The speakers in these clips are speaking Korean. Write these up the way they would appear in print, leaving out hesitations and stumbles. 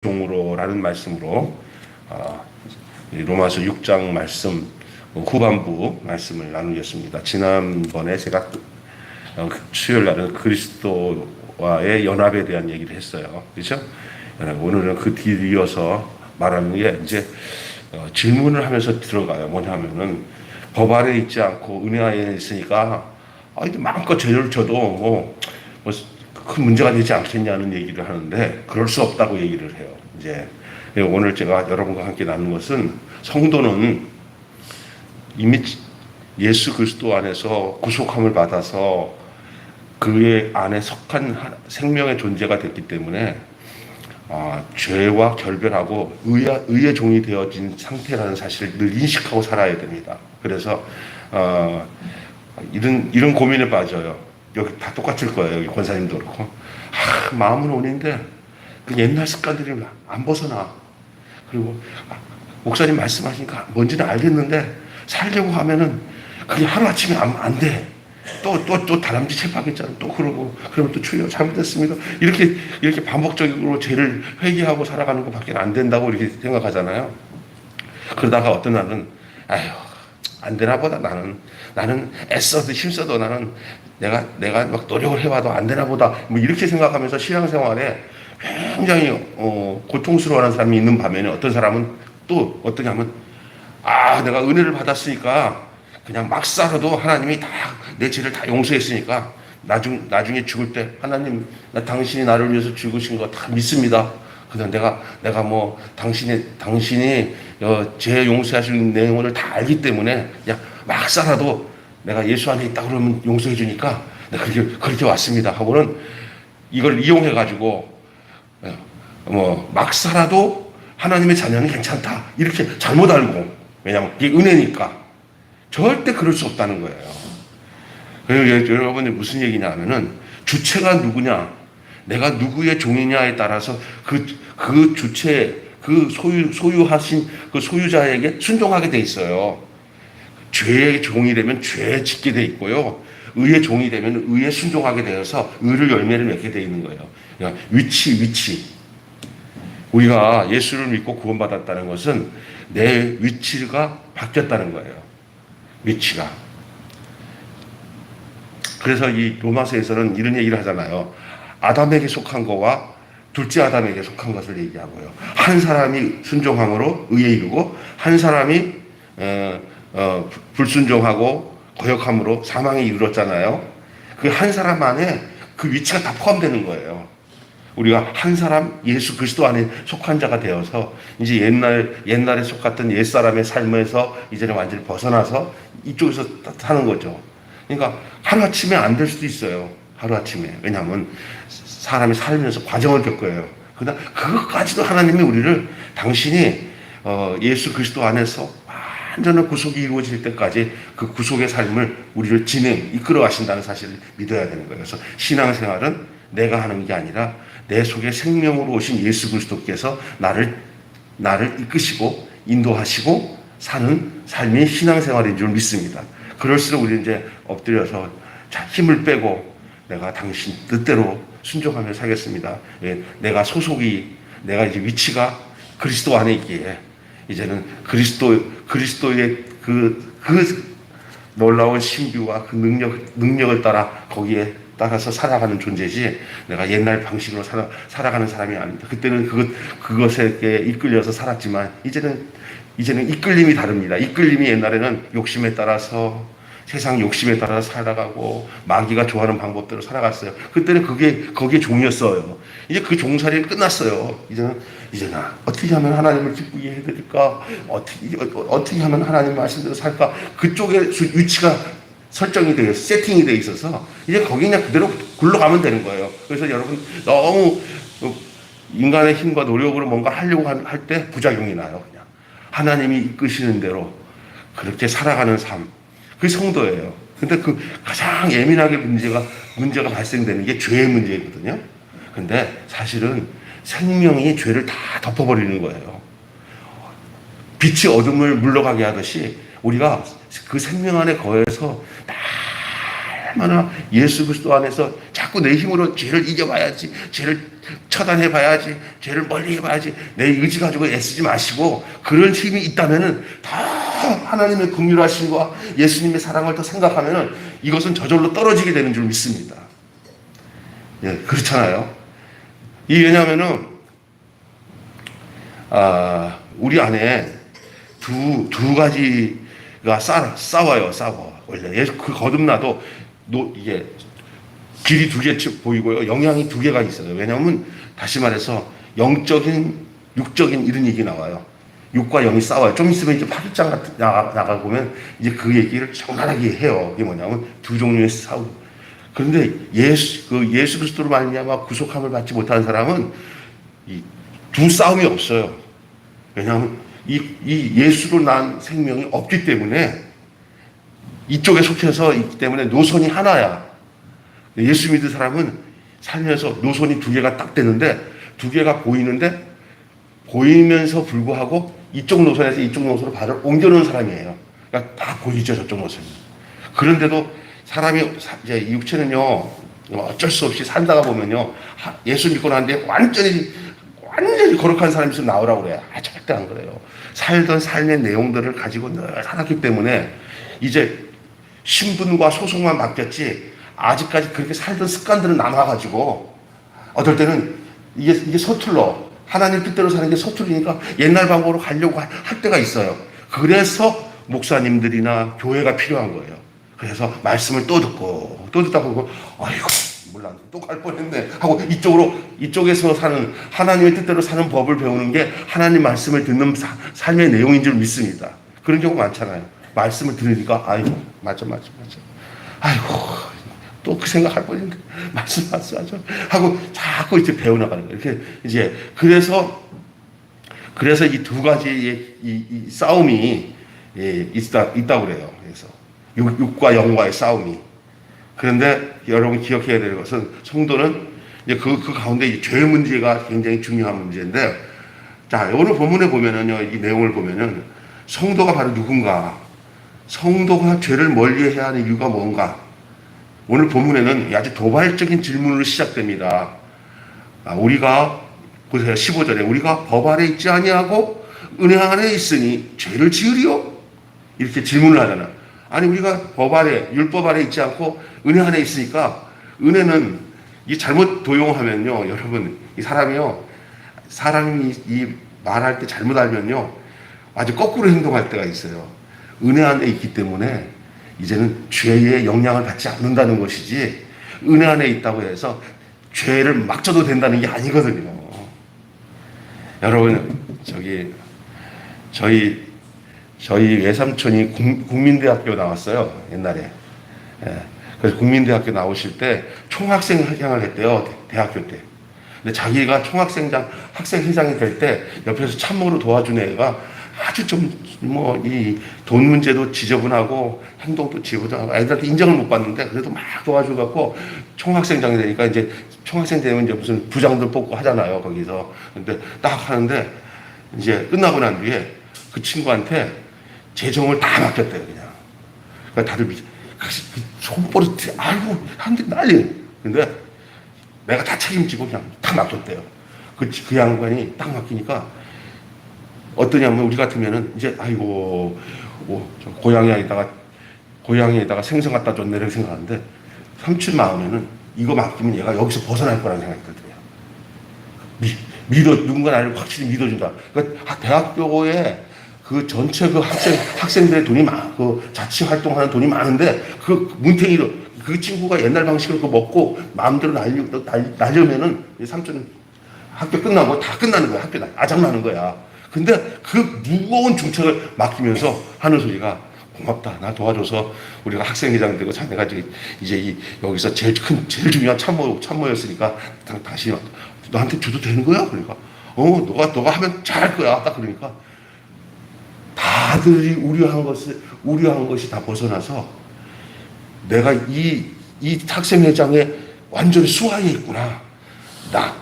종으로라는 말씀으로 로마서 6장 말씀 후반부 말씀을 나누겠습니다. 지난번에 제가 수요일 날은 그리스도와의 연합에 대한 얘기를 했어요. 그렇죠? 오늘은 그 뒤이어서 말하는 게 이제 질문을 하면서 들어가요. 뭐냐면은 법 아래 있지 않고 은혜 안에 있으니까 마음껏 죄를 져도 큰 문제가 되지 않겠냐는 얘기를 하는데 그럴 수 없다고 얘기를 해요. 이제 오늘 제가 여러분과 함께 나눈 것은 성도는 이미 예수 그리스도 안에서 구속함을 받아서 그의 안에 속한 생명의 존재가 됐기 때문에 죄와 결별하고 의의 종이 되어진 상태라는 사실을 늘 인식하고 살아야 됩니다. 그래서 이런 고민에 빠져요. 여기 다 똑같을 거예요. 여기 권사님도 그렇고. 마음은 온인데 그 옛날 습관들이 안 벗어나. 그리고 목사님 말씀하시니까 뭔지는 알겠는데 살려고 하면은 그게 하루아침에 안 돼. 또 다람쥐 채파겠잖아. 또 그러고 그러면 또 주여 잘못했습니다. 이렇게 반복적으로 죄를 회개하고 살아가는 것밖에 안 된다고 이렇게 생각하잖아요. 그러다가 어떤 날은 안 되나 보다. 나는 애써도 힘써도 나는 내가 막 노력을 해봐도 안 되나 보다. 이렇게 생각하면서 신앙생활에 굉장히 고통스러워하는 사람이 있는 반면에 어떤 사람은 또 어떻게 하면 내가 은혜를 받았으니까 그냥 막 살아도 하나님이 다 내 죄를 다 용서했으니까 나중에 죽을 때 하나님 당신이 나를 위해서 죽으신 거 다 믿습니다. 그냥 내가 뭐 당신이 죄 용서하시는 내용을 다 알기 때문에 그냥 막 살아도 내가 예수 안에 있다 그러면 용서해 주니까 내가 그렇게 왔습니다 하고는 이걸 이용해 가지고 막 살아도 하나님의 자녀는 괜찮다 이렇게 잘못 알고, 왜냐하면 이게 은혜니까. 절대 그럴 수 없다는 거예요. 그리고 여러분이 무슨 얘기냐 하면은 주체가 누구냐, 내가 누구의 종이냐에 따라서 그 주체, 그 소유하신 그 소유자에게 순종하게 돼 있어요. 죄의 종이 되면 죄에 짓게 돼 있고요. 의의 종이 되면 의에 순종하게 되어서 의를 열매를 맺게 돼 있는 거예요. 그러니까 위치. 우리가 예수를 믿고 구원받았다는 것은 내 위치가 바뀌었다는 거예요. 위치가. 그래서 이 로마서에서는 이런 얘기를 하잖아요. 아담에게 속한 거와 둘째 아담에게 속한 것을 얘기하고요. 한 사람이 순종함으로 의에 이르고 한 사람이 불순종하고 거역함으로 사망에 이르렀잖아요. 그 한 사람 안에 그 위치가 다 포함되는 거예요. 우리가 한 사람 예수 그리스도 안에 속한 자가 되어서 이제 옛날에 속았던 옛사람의 삶에서 이제는 완전히 벗어나서 이쪽에서 사는 거죠. 그러니까 하루아침에 안 될 수도 있어요. 하루아침에. 왜냐하면 사람이 살면서 과정을 겪어요. 그러나 그것까지도 하나님이 우리를 당신이 예수 그리스도 안에서 완전한 구속이 이루어질 때까지 그 구속의 삶을 우리를 이끌어 가신다는 사실을 믿어야 되는 거예요. 그래서 신앙생활은 내가 하는 게 아니라 내 속에 생명으로 오신 예수 그리스도께서 나를 이끄시고 인도하시고 사는 삶이 신앙생활인 줄 믿습니다. 그럴수록 우리 이제 엎드려서 힘을 빼고 내가 당신 뜻대로 순종하며 살겠습니다. 내가 이제 위치가 그리스도 안에 있기에 이제는 그리스도의 그 놀라운 신비와 그 능력을 따라 거기에 따라서 살아가는 존재지 내가 옛날 방식으로 살아가는 사람이 아닙니다. 그때는 그것에 이끌려서 살았지만 이제는 이끌림이 다릅니다. 이끌림이 옛날에는 욕심에 따라서 세상 욕심에 따라서 살아가고 마귀가 좋아하는 방법대로 살아갔어요. 그때는 거기에 종이었어요. 이제 그 종살이 끝났어요. 이제는 어떻게 하면 하나님을 기쁘게 해드릴까? 어떻게 하면 하나님 말씀대로 살까? 그쪽에 위치가 설정이 되어 세팅이 되어 있어서 이제 거기 그냥 그대로 굴러가면 되는 거예요. 그래서 여러분 너무 인간의 힘과 노력으로 뭔가 하려고 할 때 부작용이 나요. 그냥 하나님이 이끄시는 대로 그렇게 살아가는 삶, 그게 성도예요. 근데 그 가장 예민하게 문제가 발생되는 게 죄의 문제거든요. 근데 사실은 생명이 죄를 다 덮어버리는 거예요. 빛이 어둠을 물러가게 하듯이 우리가 그 생명 안에 거해서 얼마나 예수 그리스도 안에서 자꾸 내 힘으로 죄를 이겨봐야지, 죄를 처단해봐야지, 죄를 멀리 해봐야지, 내 의지 가지고 애쓰지 마시고, 그런 힘이 있다면은 더 하나님의 긍휼하심과 예수님의 사랑을 더 생각하면은 이것은 저절로 떨어지게 되는 줄 믿습니다. 예, 그렇잖아요. 왜냐하면은 우리 안에 두 가지가 싸워요. 원래 그 거듭나도 이게 길이 두 개 보이고요, 영향이 두 개가 있어요. 왜냐하면 다시 말해서 영적인, 육적인 이런 얘기 나와요. 육과 영이 싸워요. 좀 있으면 이제 8장 같은 나가 보면 이제 그 얘기를 정갈하게 해요. 이게 뭐냐면 두 종류의 싸움. 그런데 예수 그리스도로 말미암아 구속함을 받지 못한 사람은 이 두 싸움이 없어요. 왜냐하면 이 예수로 난 생명이 없기 때문에, 이쪽에 속해서 있기 때문에 노선이 하나야. 예수 믿는 사람은 살면서 노선이 두 개가 딱 되는데, 두 개가 보이면서 불구하고 이쪽 노선에서 이쪽 노선으로 발을 옮겨놓은 사람이에요. 그러니까 다 보이죠, 저쪽 노선이. 그런데도 사람이 이제 육체는요, 어쩔 수 없이 살다가 보면요, 예수 믿고 나는데 완전히 거룩한 사람이 있으면 나오라고 그래요. 절대 안 그래요. 살던 삶의 내용들을 가지고 늘 살았기 때문에 이제 신분과 소속만 바뀌었지, 아직까지 그렇게 살던 습관들은 남아가지고, 어떨 때는 이게 서툴러. 하나님 뜻대로 사는 게 서툴리니까 옛날 방법으로 가려고 할 때가 있어요. 그래서 목사님들이나 교회가 필요한 거예요. 그래서 말씀을 또 듣다 보고, 아이고, 몰라, 또 갈 뻔했네 하고 이쪽에서 사는, 하나님의 뜻대로 사는 법을 배우는 게 하나님 말씀을 듣는 삶의 내용인 줄 믿습니다. 그런 경우 많잖아요. 말씀을 들으니까, 아이고, 맞아. 아이고, 또 그 생각할 뻔했는데, 말씀 하고 자꾸 이제 배워나가는 거예요. 이렇게 이제, 그래서 이 두 가지의 이 싸움이 있다고 그래요. 그래서 육과 영과의 싸움이. 그런데 여러분 기억해야 될 것은, 성도는 이제 그 가운데 죄의 문제가 굉장히 중요한 문제인데, 자, 오늘 본문에 보면은요, 이 내용을 보면은, 성도가 바로 누군가, 성도가 죄를 멀리 해야 하는 이유가 뭔가, 오늘 본문에는 아주 도발적인 질문으로 시작됩니다. 우리가, 보세요, 15절에, 우리가 법 아래 있지 아니하고 은혜 안에 있으니 죄를 지으리요? 이렇게 질문을 하잖아. 아니, 우리가 법 아래, 율법 아래 있지 않고 은혜 안에 있으니까, 은혜는 이 잘못 도용하면요, 여러분, 이 사람이 이 말할 때 잘못 알면요, 아주 거꾸로 행동할 때가 있어요. 은혜 안에 있기 때문에 이제는 죄의 영향을 받지 않는다는 것이지, 은혜 안에 있다고 해서 죄를 막 져도 된다는 게 아니거든요. 여러분, 저희 외삼촌이 국민대학교 나왔어요, 옛날에. 그래서 국민대학교 나오실 때 총학생 회장을 했대요, 대학교 때. 근데 자기가 학생회장이 될 때 옆에서 참모로 도와준 애가 아주 이 돈 문제도 지저분하고 행동도 지저분하고 애들한테 인정을 못 받는데, 그래도 막 도와줘갖고 총학생장이 되니까, 이제 총학생 되면 이제 무슨 부장들 뽑고 하잖아요, 거기서. 근데 딱 하는데, 이제 끝나고 난 뒤에 그 친구한테 재정을 다 맡겼대요, 그냥. 그러니까 다들 손버릇, 아이고, 한데 난리. 근데 내가 다 책임지고 그냥 다 맡겼대요. 그 양반이 딱 맡기니까 어떠냐면, 우리 같으면은 이제, 아이고, 고향에다가 생선 갖다 줬네, 이렇게 생각하는데, 삼촌 마음에는 이거 맡기면 얘가 여기서 벗어날 거라는 생각이 들더래요. 누군가 나를 확실히 믿어준다. 그러니까 대학교에 그 전체 학생들의 돈이 자치 활동하는 돈이 많은데, 문태기로, 그 친구가 옛날 방식으로 먹고 마음대로 날려면은, 삼촌은 학교 끝나고 다 끝나는 거야. 학교 아장나는 거야. 근데 그 무거운 중책을 맡기면서 하는 소리가, 고맙다. 나 도와줘서 우리가 학생회장 되고, 자네가 이제 여기서 제일 중요한 참모였으니까 당신이 너한테 줘도 되는 거야? 그러니까, 너가 하면 잘할 거야. 딱 그러니까, 다들이 우려한 것이 다 벗어나서, 내가 이 학생회장에 완전히 수하에 있구나.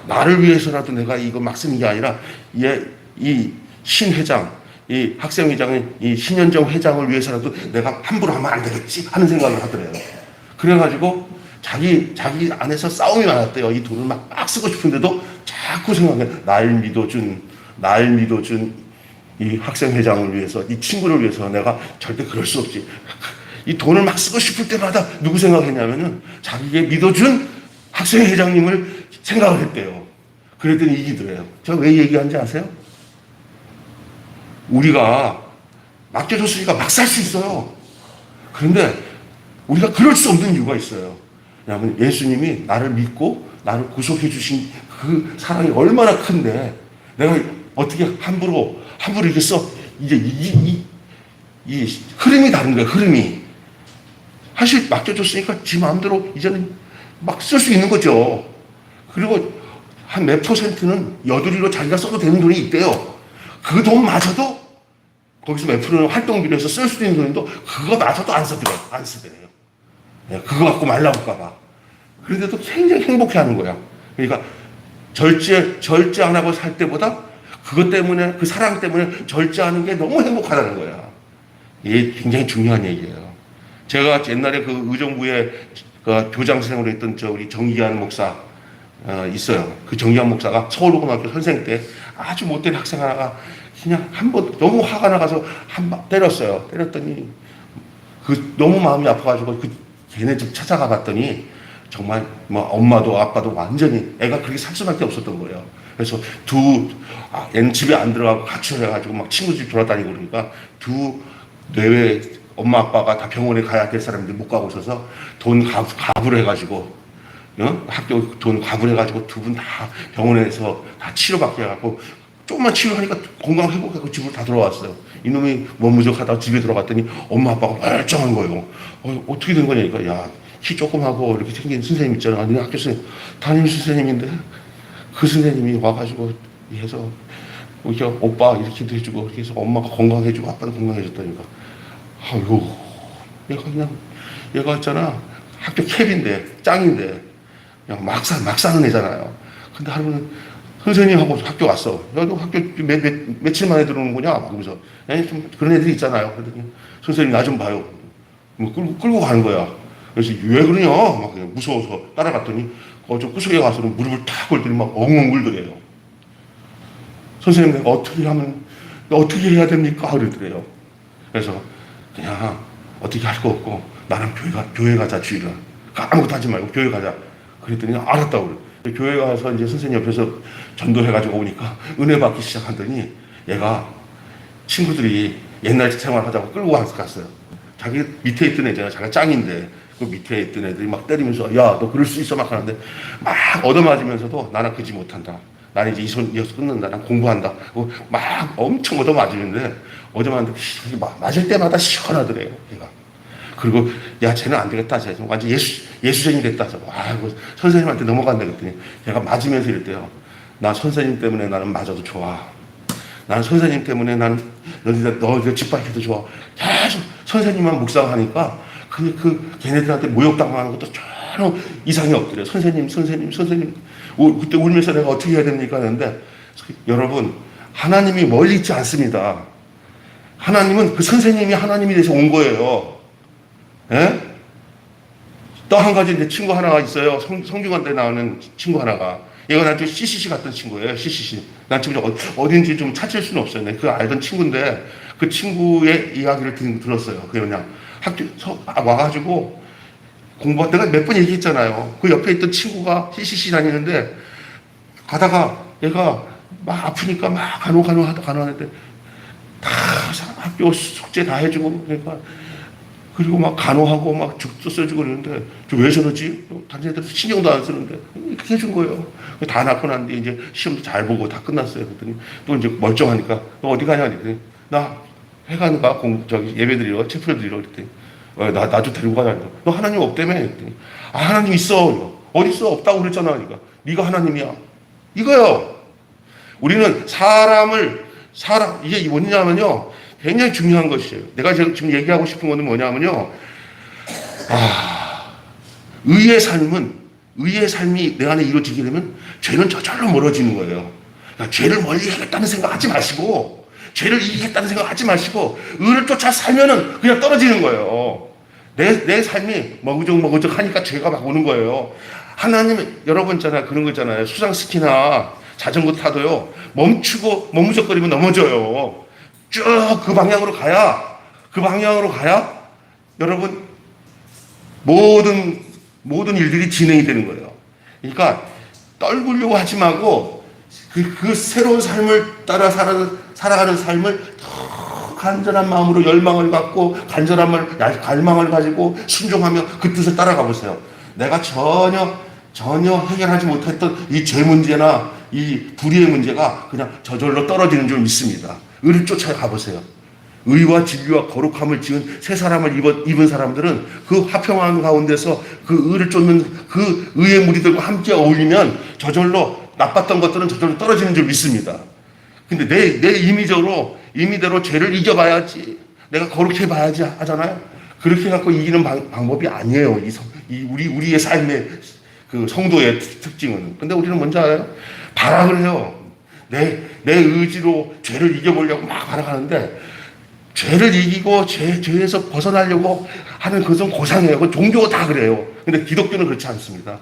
나를 위해서라도 내가 이거 막 쓰는 게 아니라, 이 신회장, 이 학생회장의 이 신현정 회장을 위해서라도 내가 함부로 하면 안 되겠지 하는 생각을 하더래요. 그래가지고 자기 안에서 싸움이 많았대요. 이 돈을 막 쓰고 싶은데도 자꾸 생각해. 날 믿어준 이 학생회장을 위해서, 이 친구를 위해서 내가 절대 그럴 수 없지. 이 돈을 막 쓰고 싶을 때마다 누구 생각했냐면은 자기에게 믿어준 학생회장님을 생각을 했대요. 그랬더니 이기더래요. 제가 왜 얘기하는지 아세요? 우리가 맡겨줬으니까 막 살 수 있어요. 그런데 우리가 그럴 수 없는 이유가 있어요. 왜냐하면 예수님이 나를 믿고 나를 구속해 주신 그 사랑이 얼마나 큰데 내가 어떻게 함부로 이렇게 써. 이제 이 흐름이 다른 거예요. 흐름이. 사실 맡겨줬으니까 지 마음대로 이제는 막 쓸 수 있는 거죠. 그리고 한 몇 %는 여두리로 자기가 써도 되는 돈이 있대요. 그 돈마저도 거기서 몇 프로는 활동비로 해서 쓸 수도 있는 돈인데 그거마저도 안 쓰더래요. 그거 갖고 말라볼까봐. 그런데도 굉장히 행복해하는 거야. 그러니까 절제 안 하고 살 때보다 그것 때문에, 그 사랑 때문에 절제하는 게 너무 행복하다는 거야. 이게 굉장히 중요한 얘기예요. 제가 옛날에 그 의정부에 그 교장선생으로 했던 우리 정기환 목사 있어요. 그 정기환 목사가 서울고등학교 선생 때 아주 못된 학생 하나가 그냥 한 번 너무 화가 나가서 한 방 때렸어요. 때렸더니 그 너무 마음이 아파가지고 그 걔네 집 찾아가 봤더니 정말 뭐 엄마도 아빠도 완전히 애가 그렇게 살 수밖에 없었던 거예요. 그래서 얘는 집에 안 들어가고 가출해가지고 막 친구 집 돌아다니고 그러니까 두 내외 엄마 아빠가 다 병원에 가야 될 사람들 못 가고 있어서 돈 가부를 해가지고 학교 돈 가부를 해가지고 두 분 다 병원에서 다 치료받게 해갖고 조금만 치료하니까 건강 회복하고 집으로 다 돌아왔어요. 이놈이 무적하다가 집에 들어갔더니 엄마 아빠가 멀쩡한 거예요. 어떻게 된 거냐니까, 야, 키 조금 하고 이렇게 생긴 선생님 있잖아. 네 학교 담임 선생님인데 그 선생님이 와가지고 해서 이렇게 오빠 이렇게도 해주고 이렇게 해서 엄마가 건강해지고 아빠도 건강해졌다니까. 아유, 얘가 있잖아. 학교 캡인데 짱인데 그냥 막 사는 애잖아요. 근데 하루는 선생님하고 학교 왔어. 야너 학교 며칠 만에 들어오는 거냐? 그러면서 좀 그런 애들이 있잖아요. 그랬더니 선생님 나 좀 봐요. 뭐 끌고 가는 거야. 그래서 왜 그러냐? 막 그냥 무서워서 따라갔더니 저 구석에 가서는 무릎을 탁 꿇더니 막 엉엉 울더래요. 선생님 내가 어떻게 해야 됩니까? 그러더래요. 그래서 그냥 어떻게 할 거 없고 나랑 교회 가자 주일날. 아무것도 하지 말고 교회 가자. 그랬더니 알았다고 그래. 교회 가서 이제 선생님 옆에서 전도해가지고 오니까 은혜 받기 시작하더니 얘가 친구들이 옛날 생활하자고 끌고 갔어요. 자기 밑에 있던 애잖아. 자기가 짱인데 그 밑에 있던 애들이 막 때리면서 야 너 그럴 수 있어 막 하는데 막 얻어맞으면서도 나는 그지 못한다. 나는 이제 이어서 끊는다. 난 공부한다. 막 엄청 얻어맞으는데 얻어맞는데 맞을 때마다 시원하더래요. 얘가. 그리고 야 쟤는 안 되겠다. 쟤 완전 예수쟁이 됐다. 아이고 선생님한테 넘어갔네 그랬더니 걔가 맞으면서 이랬대요. 나 선생님 때문에 나는 맞아도 좋아. 나는 선생님 때문에 나는 너희들 짓밟혀도 좋아. 계속 선생님만 묵상하니까 걔네들한테 모욕당하는 것도 전혀 이상이 없더래요. 선생님. 그때 울면서 내가 어떻게 해야 됩니까? 하는데 여러분 하나님이 멀리 있지 않습니다. 하나님은 그 선생님이 하나님이 돼서 온 거예요. 예? 또 한 가지 내 친구 하나가 있어요. 성균관대 나오는 친구 하나가. 얘가 나한테 CCC 갔던 친구예요. CCC. 난 지금 어딘지 좀 찾을 수는 없어요. 그 알던 친구인데 그 친구의 이야기를 들었어요. 그냥 학교 와가지고 내가 몇 번 얘기했잖아요. 그 옆에 있던 친구가 CCC 다니는데 가다가 얘가 막 아프니까 막 간호하는데 다 학교 숙제 다 해주고 그러니까 그리고 막 간호하고 막 죽도 써주고 그러는데 왜 저러지? 당신들 신경도 안 쓰는데 이렇게 해준 거예요. 다 낳고 났는데 이제 시험도 잘 보고 다 끝났어요. 그랬더니 또 이제 멀쩡하니까 너 어디 가냐? 그랬더니 나 해가는 가 예배 드리러 체프를 드리러 그랬더니 나 좀 데리고 가자. 너 하나님 없다며? 그랬더니 하나님 있어. 어디 있어? 없다고 그랬잖아. 그러니까 네가 하나님이야. 이거요. 우리는 이게 뭐냐면요. 굉장히 중요한 것이에요. 내가 지금 얘기하고 싶은 것은 뭐냐면요. 의의 삶이 내 안에 이루어지게 되면 죄는 저절로 멀어지는 거예요. 그러니까 죄를 멀리 하겠다는 생각 하지 마시고, 죄를 이기겠다는 생각 하지 마시고, 의를 쫓아 살면은 그냥 떨어지는 거예요. 내 삶이 머그적머그적 하니까 죄가 막 오는 거예요. 하나님, 여러분 있잖아요. 그런 거 있잖아요. 수상스키나 자전거 타도요, 멈추고 머무적거리면 넘어져요. 쭉 그 방향으로 가야, 여러분, 모든 일들이 진행이 되는 거예요. 그러니까, 떨구려고 하지 말고, 그 새로운 삶을 따라 살아가는 삶을 더 간절한 마음으로 열망을 갖고, 갈망을 가지고, 순종하며 그 뜻을 따라가 보세요. 내가 전혀 해결하지 못했던 이 죄 문제나 이 불의의 문제가 그냥 저절로 떨어지는 줄 믿습니다. 의를 쫓아가 보세요. 의와 진리와 거룩함을 지은 새 사람을 입은 사람들은 그 화평한 가운데서 그 의를 쫓는 그 의의 무리들과 함께 어울리면 저절로 나빴던 것들은 저절로 떨어지는 줄 믿습니다. 근데 내 임의대로 죄를 이겨봐야지, 내가 거룩해 봐야지 하잖아요. 그렇게 해갖고 이기는 방법이 아니에요. 우리의 삶의 그 성도의 특징은. 근데 우리는 뭔지 알아요? 발악을 해요. 내 의지로 죄를 이겨보려고 막 발악하는데, 죄를 이기고 죄에서 벗어나려고 하는 것은 고상해요. 그 종교가 다 그래요. 근데 기독교는 그렇지 않습니다.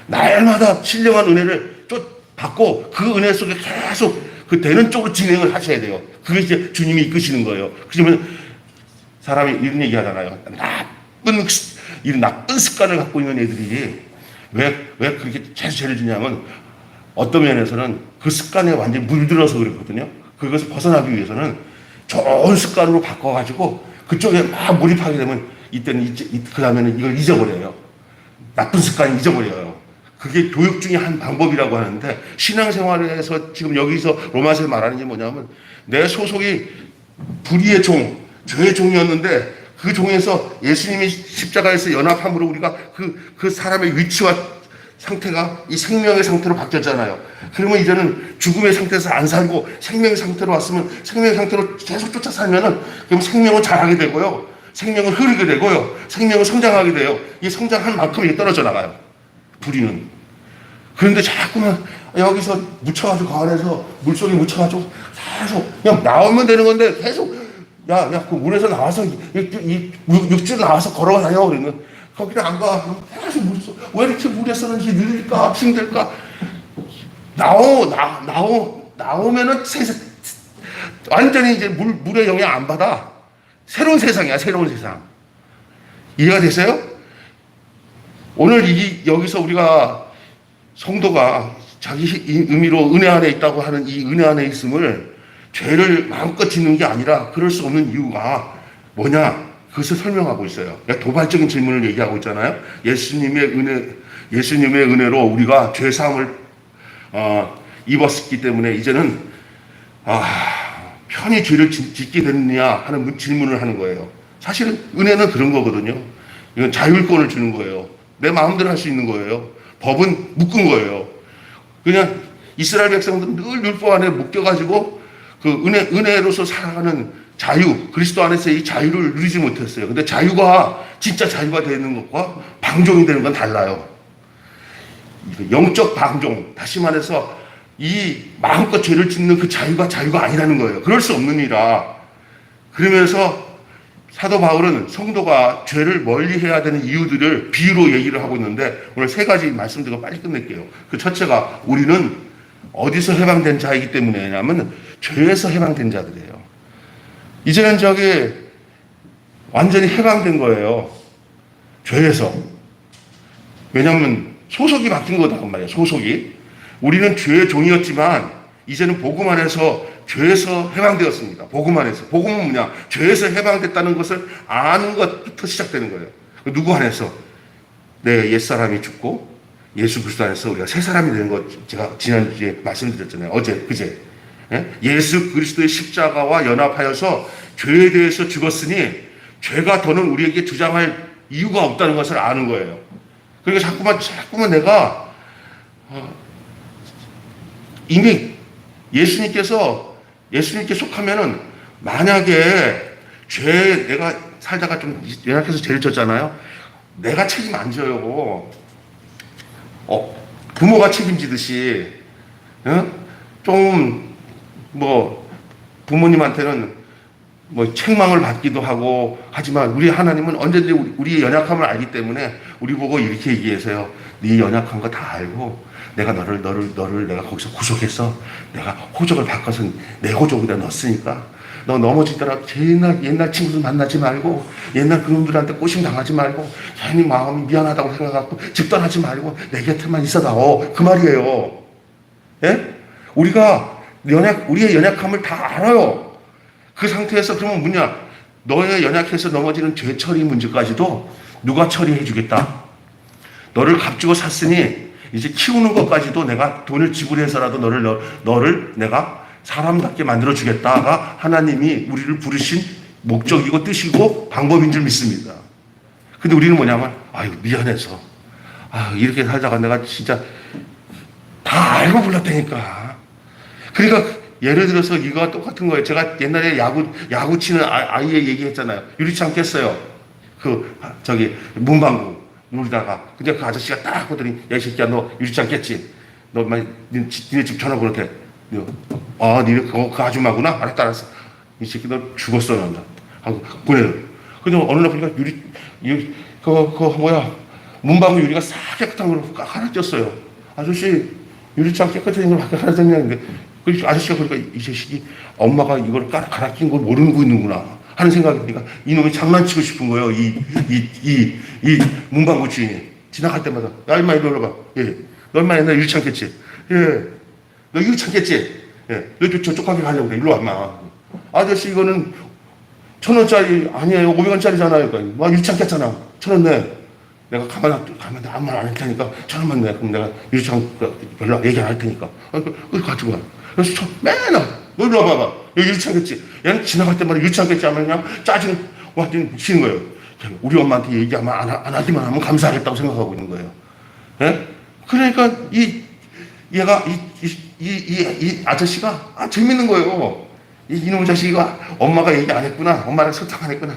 날마다 신령한 은혜를 받고 그 은혜 속에 계속 그 되는 쪽으로 진행을 하셔야 돼요. 그게 이제 주님이 이끄시는 거예요. 그러면 사람이 이런 얘기 하잖아요. 나쁜 습관을 갖고 있는 애들이 왜 그렇게 계속 죄를 지냐면, 어떤 면에서는 그 습관에 완전히 물들어서 그렇거든요. 그것을 벗어나기 위해서는 좋은 습관으로 바꿔가지고 그쪽에 막 몰입하게 되면 이때는 그 다음에는 이걸 잊어버려요. 나쁜 습관 잊어버려요. 그게 교육 중에 한 방법이라고 하는데, 신앙생활에서 지금 여기서 로마서에 말하는 게 뭐냐면, 내 소속이 불의의 종, 죄의 종이었는데 그 종에서 예수님이 십자가에서 연합함으로 우리가 그 사람의 위치와 상태가 이 생명의 상태로 바뀌었잖아요. 그러면 이제는 죽음의 상태에서 안 살고 생명의 상태로 왔으면, 생명의 상태로 계속 쫓아 살면은, 그럼 생명은 자라게 되고요, 생명은 흐르게 되고요, 생명은 성장하게 돼요. 이 성장한 만큼 이게 떨어져 나가요, 불의는. 그런데 자꾸만 여기서 묻혀가지고, 그 안에서 물속에 묻혀가지고 계속 그냥 나오면 되는 건데, 계속 그 물에서 나와서 육지로 나와서 걸어다녀. 그러면 거기를 안 가. 계속 물에서 왜 이렇게 물에서는지 느릴까, 힘들까? 나오면은 완전히 이제 물의 영향 안 받아. 새로운 세상이야, 새로운 세상. 이해가 됐어요? 오늘 여기서 우리가 성도가 자기 의미로 은혜 안에 있다고 하는 이 은혜 안에 있음을, 죄를 마음껏 짓는 게 아니라 그럴 수 없는 이유가 뭐냐? 그것을 설명하고 있어요. 도발적인 질문을 얘기하고 있잖아요. 예수님의 은혜로 우리가 죄 사함을 입었기 때문에 이제는 편히 죄를 짓게 됐느냐 하는 질문을 하는 거예요. 사실은 은혜는 그런 거거든요. 이건 자율권을 주는 거예요. 내 마음대로 할 수 있는 거예요. 법은 묶은 거예요. 그냥 이스라엘 백성들은 늘 율법 안에 묶여가지고 그 은혜로서 살아가는 자유, 그리스도 안에서 이 자유를 누리지 못했어요. 근데 자유가, 진짜 자유가 되는 것과 방종이 되는 건 달라요. 영적 방종, 다시 말해서 이 마음껏 죄를 짓는 그 자유가 아니라는 거예요. 그럴 수 없느니라. 그러면서 사도 바울은 성도가 죄를 멀리 해야 되는 이유들을 비유로 얘기를 하고 있는데, 오늘 세 가지 말씀드리고 빨리 끝낼게요. 그 첫째가, 우리는 어디서 해방된 자이기 때문에냐면 죄에서 해방된 자들이에요. 이제는 완전히 해방된 거예요. 죄에서. 왜냐하면 소속이 바뀐 거단 말이에요. 소속이. 우리는 죄의 종이었지만 이제는 복음 안에서 죄에서 해방되었습니다. 복음 안에서. 복음은 뭐냐? 죄에서 해방됐다는 것을 아는 것부터 시작되는 거예요. 누구 안에서? 내 옛사람이 죽고 예수 그리스도 안에서 우리가 새 사람이 되는 것, 제가 지난주에 말씀드렸잖아요. 그제. 예수 그리스도의 십자가와 연합하여서 죄에 대해서 죽었으니 죄가 더는 우리에게 주장할 이유가 없다는 것을 아는 거예요. 그러니까 자꾸만 내가 이미 예수님께 속하면은, 만약에 내가 살다가 좀 연약해서 죄를 졌잖아요. 내가 책임 안 져요. 부모가 책임지듯이, 부모님한테는 뭐 책망을 받기도 하고 하지만 우리 하나님은 언제든지 우리의 연약함을 알기 때문에 우리 보고 이렇게 얘기해서요. 네 연약한 거 다 알고 내가 너를 내가 거기서 구속해서 내가 호적을 바꿔서 내 호적에다 넣었으니까 너 넘어지더라 옛날 친구들 만나지 말고 옛날 그놈들한테 꼬심 당하지 말고 괜히 마음이 미안하다고 생각하고 집 떠나지 말고 내 곁에만 있어다오. 그 말이에요. 예? 우리의 연약함을 다 알아요. 그 상태에서 그러면 뭐냐? 너의 연약해서 넘어지는 죄 처리 문제까지도 누가 처리해 주겠다. 너를 값주고 샀으니 이제 키우는 것까지도 내가 돈을 지불해서라도 너를 내가 사람답게 만들어 주겠다가 하나님이 우리를 부르신 목적이고 뜻이고 방법인 줄 믿습니다. 근데 우리는 뭐냐면 아유 미안해서 이렇게 살다가 내가 진짜 다 알고 불렀다니까. 그러니까 예를 들어서 이거와 똑같은 거예요. 제가 옛날에 야구 치는 아이의 얘기했잖아요. 유리치 않겠어요. 문방구 놀다가. 근데 그 아저씨가 딱 보더니, 야, 이 새끼야, 너 유리치 않겠지? 니네 집 전화 걸어도 돼. 니네 그 아줌마구나? 알았어. 이 새끼 너 죽었어, 너. 하고 보내요. 근데 어느 날 보니까 문방구 유리가 싹 깨끗한 걸로 하나 쪘어요. 아저씨, 유리치 않게 깨끗한 걸 하나 쪘냐는데, 그 아저씨가 보니까 이 자식이 엄마가 이걸 갈아 낀 걸 모르고 있는구나 하는 생각이 드니까 이놈이 장난치고 싶은 거예요. 이 문방구 주인이 지나갈 때마다 야 임마 이리 와봐. 예, 너 임마 옛날에 유리치 않겠지? 예, 너 유리치 않겠지? 예, 너 저쪽 가게 가려고 그래. 일로 와 임마. 아저씨 이거는 1,000원짜리 아니에요. 500원짜리잖아요. 그러니까 유리치 않겠잖아. 1,000원 내. 내가 가만 아무 말 안 할 테니까 1,000원만 내. 그럼 내가 유리치 않고 별로 얘기 안 할 테니까. 그거 가지고 가. 그래서 맨날 너 일로 와봐봐. 여기 유리치 않겠지? 얘는 지나갈 때마다 유리치 않겠지 하면 그냥 짜증 완전 치는 거예요. 우리 엄마한테 얘기하면 안 하기만 하면 감사하겠다고 생각하고 있는 거예요. 예? 그러니까 이 아저씨가 재밌는 거예요. 이놈 자식이가 엄마가 얘기 안 했구나. 엄마랑 소통 안 했구나.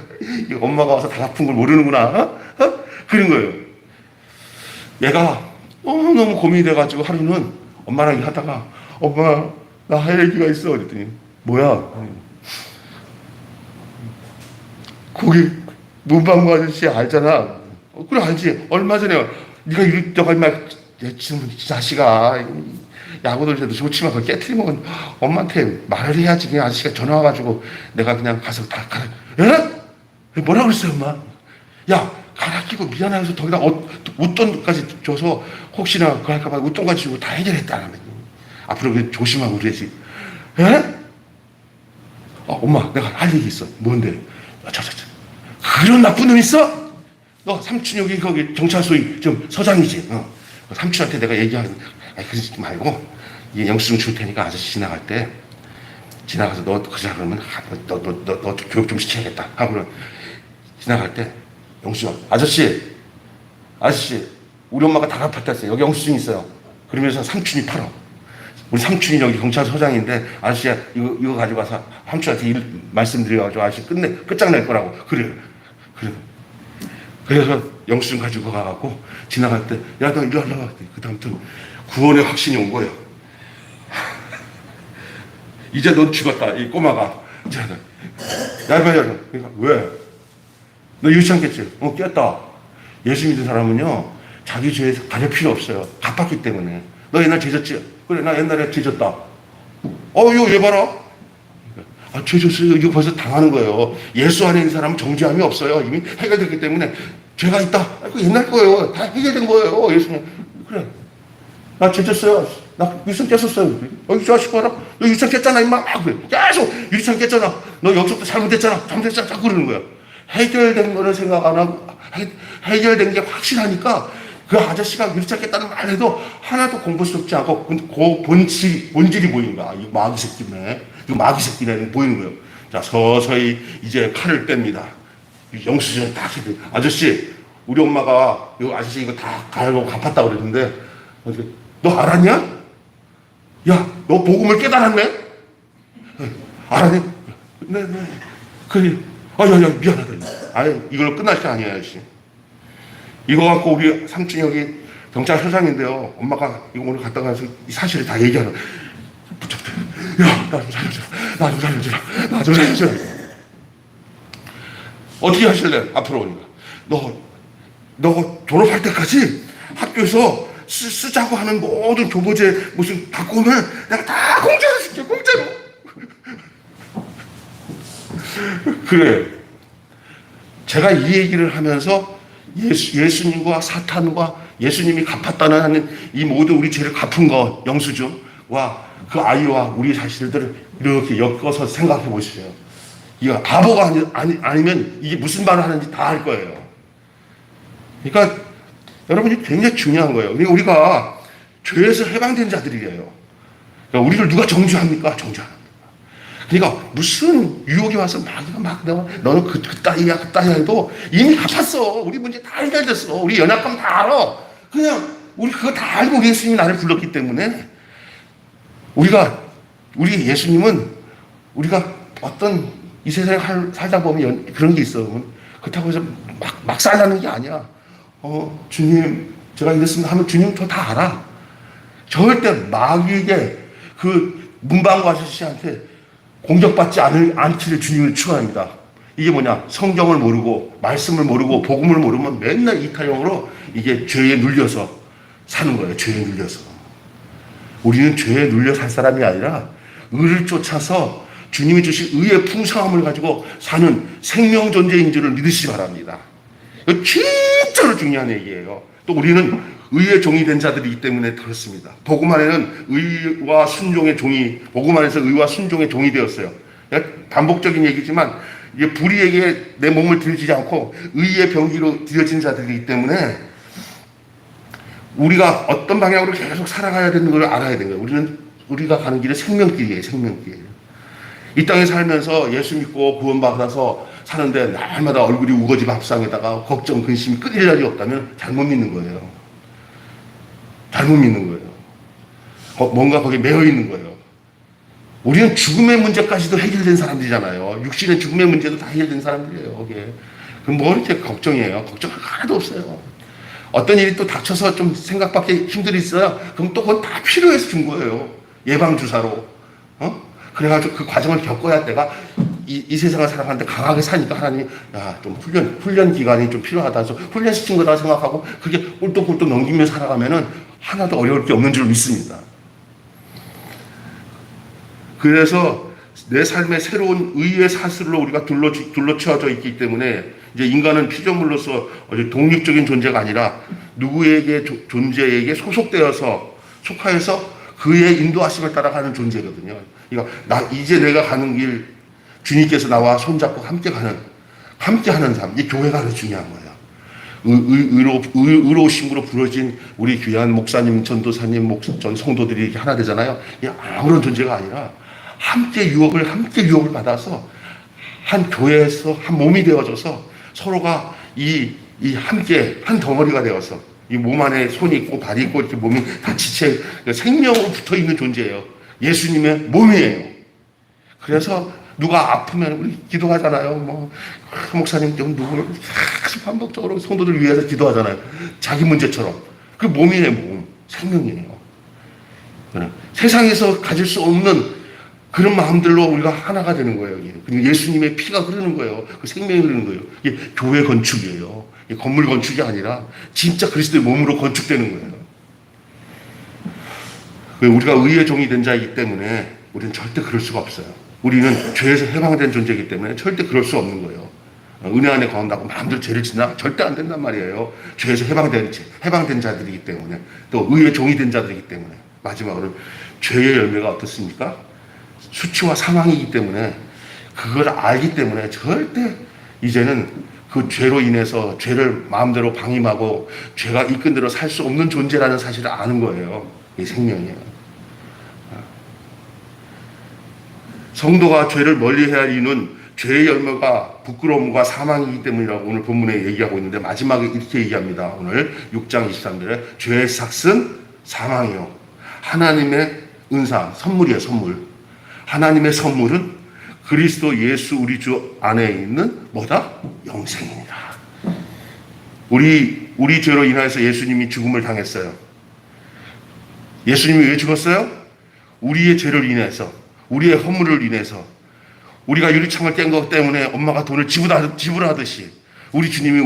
엄마가 와서 다 아픈 걸 모르는구나. 그런 거예요. 얘가 너무 고민이 돼가지고 하루는 엄마랑 얘기하다가 엄마 나 할 얘기가 있어. 그랬더니 뭐야? 거기 문방구 아저씨 알잖아. 그래 알지. 얼마 전에 네가 이랬다가 내 자식아 야구들 해도 좋지만 그걸 깨트리면 엄마한테 말을 해야지. 그냥 아저씨가 전화 와가지고 내가 그냥 가서 다 갈아. 예? 뭐라 그랬어요 엄마? 야 갈아 끼고 미안해서 거기다 웃돈까지 줘서 혹시나 그거 할까봐 웃돈까지 주고 다 해결했다. 앞으로 조심하고 그래야지. 에? 엄마, 내가 할 얘기 있어. 뭔데? 그런 나쁜 놈 있어? 너 삼촌 여기 거기 경찰서에 좀 서장이지? 삼촌한테 내가 얘기하는, 그러지 말고, 이 영수증 줄 테니까 아저씨 지나가서 너 그자 그러면 너 교육 좀 시켜야겠다. 하고는 지나갈 때 영수증, 아저씨, 우리 엄마가 다 갚았다어요. 여기 영수증 있어요. 그러면서 삼촌이 팔어. 우리 삼촌이 여기 경찰서장인데 아저씨야 이거 가지고 와서 삼촌한테 말씀드려가지고 아저씨 끝장낼 거라고. 그래. 그래서 영수증 가지고 가갖고 지나갈 때 야 너 이리 와라. 그 다음부터 구원의 확신이 온 거예요. 이제 넌 죽었다 이 꼬마가. 야 그러니까 왜? 너 유치 않겠지? 깼다. 예수 믿는 사람은요 자기 죄에 가릴 필요 없어요. 갚았기 때문에. 너 옛날 죄졌지? 그래, 나 옛날에 죄졌다. 이거 왜 봐라? 죄졌어요. 이거 벌써 당하는 거예요. 예수 안에 있는 사람은 정죄함이 없어요. 이미 해결됐기 때문에 죄가 있다. 이거 옛날 거예요. 다 해결된 거예요. 예수님. 그래. 나 죄졌어요. 나 유리창 깼었어요. 이 자식 봐라. 너 유리창 깼잖아, 임마. 그래. 계속 유리창 깼잖아. 너 여기서부터 잘못됐잖아. 자꾸 그러는 거야. 해결된 거를 생각 안 하고, 해결된 게 확실하니까 그 아저씨가 유리창 깼다는 말 해도 하나도 공부스럽지 않고 그 본질이 보이는 거야. 이 마귀 새끼네. 이 마귀 새끼네. 보이는 거예요. 자, 서서히 이제 칼을 뺍니다. 영수증을 딱 해도 아저씨, 우리 엄마가 이 아저씨 이거 다 갈고 갚았다고 그랬는데 너 알았냐? 야, 너 복음을 깨달았네? 알았네? 네. 그래. 야, 미안하다. 이걸로 끝날 게 아니야, 아저씨. 이거 갖고 우리 삼촌이 여기 경찰서장인데요. 엄마가 이거 오늘 갔다 가서 이 사실을 다 얘기하는. 붙잡대. 야, 나 좀 살려줘라. 어떻게 하실래? 앞으로 오니까. 너 졸업할 때까지 학교에서 쓰자고 하는 모든 교보제 무슨 갖고 오면 내가 다 공짜로 줄게, 공짜로. 그래. 제가 이 얘기를 하면서 예수님과 사탄과 예수님이 갚았다는 하는 이 모든 우리 죄를 갚은 거, 영수증과 그 아이와 우리 자신들을 이렇게 엮어서 생각해 보시죠. 이거 바보가 아니면 이게 무슨 말을 하는지 다 알 거예요. 그러니까 여러분이 굉장히 중요한 거예요. 우리가 죄에서 해방된 자들이에요. 그러니까 우리를 누가 정죄합니까? 정죄 안 합니다. 그러니까 무슨 유혹이 와서 너는 그 따위야 해도 이미 갚았어. 우리 문제 다 해결됐어. 우리 연약감 다 알아. 그냥 우리 그거 다 알고 우리 예수님이 나를 불렀기 때문에 우리 예수님은 우리가 어떤 이 세상에 살다 보면 그런 게 있어. 그렇다고 해서 막 살라는 게 아니야. 주님, 제가 이랬습니다 하면 주님 저 다 알아. 절대 마귀에게 그 문방구 아저씨한테 공격받지 않기를 주님을 축원합니다. 이게 뭐냐? 성경을 모르고 말씀을 모르고 복음을 모르면 맨날 이타용으로 이게 죄에 눌려서 사는 거예요. 죄에 눌려서. 우리는 죄에 눌려 살 사람이 아니라 의를 쫓아서 주님이 주신 의의 풍성함을 가지고 사는 생명 존재인 줄을 믿으시기 바랍니다. 이거 진짜로 중요한 얘기예요. 또 우리는 의의 종이 된 자들이기 때문에 그렇습니다. 복음 안에는 의와 순종의 종이, 복음 안에서 의와 순종의 종이 되었어요. 반복적인 얘기지만 이게 불의에게 내 몸을 들이지 않고 의의 병기로 들여진 자들이기 때문에 우리가 어떤 방향으로 계속 살아가야 되는 걸 알아야 되는 거예요. 우리가 가는 길은 생명길이에요. 생명길. 이 땅에 살면서 예수 믿고 구원받아서 사는데 날마다 얼굴이 우거지 밥상에다가 걱정, 근심이 끊일 날이 없다면 잘못 믿는 거예요. 잘못 믿는 거예요. 뭔가 거기에 매여 있는 거예요. 우리는 죽음의 문제까지도 해결된 사람들이잖아요. 육신의 죽음의 문제도 다 해결된 사람들이에요. 거기에. 그럼 뭐 이렇게 걱정이에요? 걱정할 거 하나도 없어요. 어떤 일이 또 닥쳐서 좀 생각밖에 힘들이 있어요. 그럼 또 그건 다 필요해서 준 거예요. 예방주사로. 그래가지고 그 과정을 겪어야 내가 이 세상을 살아가는데 강하게 사니까 하나님이 좀 훈련 기간이 좀 필요하다 해서 훈련시킨 거다 생각하고 그게 꿀떡꿀떡 넘기며 살아가면은 하나도 어려울 게 없는 줄 믿습니다. 그래서 내 삶의 새로운 의의 사슬로 우리가 둘러치워져 있기 때문에 이제 인간은 피조물로서 독립적인 존재가 아니라 누구에게 존재에게 속하여서 그의 인도하심을 따라가는 존재거든요. 그러니까 이제 내가 가는 길 주님께서 나와 손잡고 함께하는 삶. 이 교회가 아주 중요한 거예요. 의로우심으로 부러진 우리 귀한 목사님, 전도사님, 성도들이 이렇게 하나 되잖아요. 아무런 존재가 아니라 함께 유업을 받아서 한 교회에서 한 몸이 되어져서 서로가 함께 한 덩어리가 되어서 이 몸 안에 손이 있고 발이 있고 이렇게 몸이 다 지체 생명으로 붙어 있는 존재예요. 예수님의 몸이에요. 그래서 누가 아프면 우리 기도하잖아요. 목사님 좀 누구를 반복적으로 성도들 위해서 기도하잖아요. 자기 문제처럼. 그 몸이에요. 몸. 생명이에요. 세상에서 가질 수 없는 그런 마음들로 우리가 하나가 되는 거예요. 그리고 예수님의 피가 흐르는 거예요. 그 생명이 흐르는 거예요. 이게 교회 건축이에요. 건물 건축이 아니라 진짜 그리스도의 몸으로 건축되는 거예요. 우리가 의의 종이 된 자이기 때문에 우리는 절대 그럴 수가 없어요. 우리는 죄에서 해방된 존재이기 때문에 절대 그럴 수 없는 거예요. 은혜 안에 거한다고 마음대로 죄를 짓나? 절대 안 된단 말이에요. 죄에서 해방된 자들이기 때문에 또 의의 종이 된 자들이기 때문에 마지막으로 죄의 열매가 어떻습니까? 수치와 사망이기 때문에 그걸 알기 때문에 절대 이제는 그 죄로 인해서 죄를 마음대로 방임하고 죄가 이끈 대로 살 수 없는 존재라는 사실을 아는 거예요. 이 생명이에요. 성도가 죄를 멀리해야 할 이유는 죄의 열매가 부끄러움과 사망이기 때문이라고 오늘 본문에 얘기하고 있는데 마지막에 이렇게 얘기합니다. 오늘 6장 23절에 죄의 삭은 사망이요 하나님의 은사, 선물이에요. 선물. 하나님의 선물은 그리스도 예수 우리 주 안에 있는 뭐다? 영생입니다. 우리 죄로 인하여서 예수님이 죽음을 당했어요. 예수님이 왜 죽었어요? 우리의 죄를 인해서, 우리의 허물을 인해서, 우리가 유리창을 깬 것 때문에 엄마가 돈을 지불하듯이 우리 주님이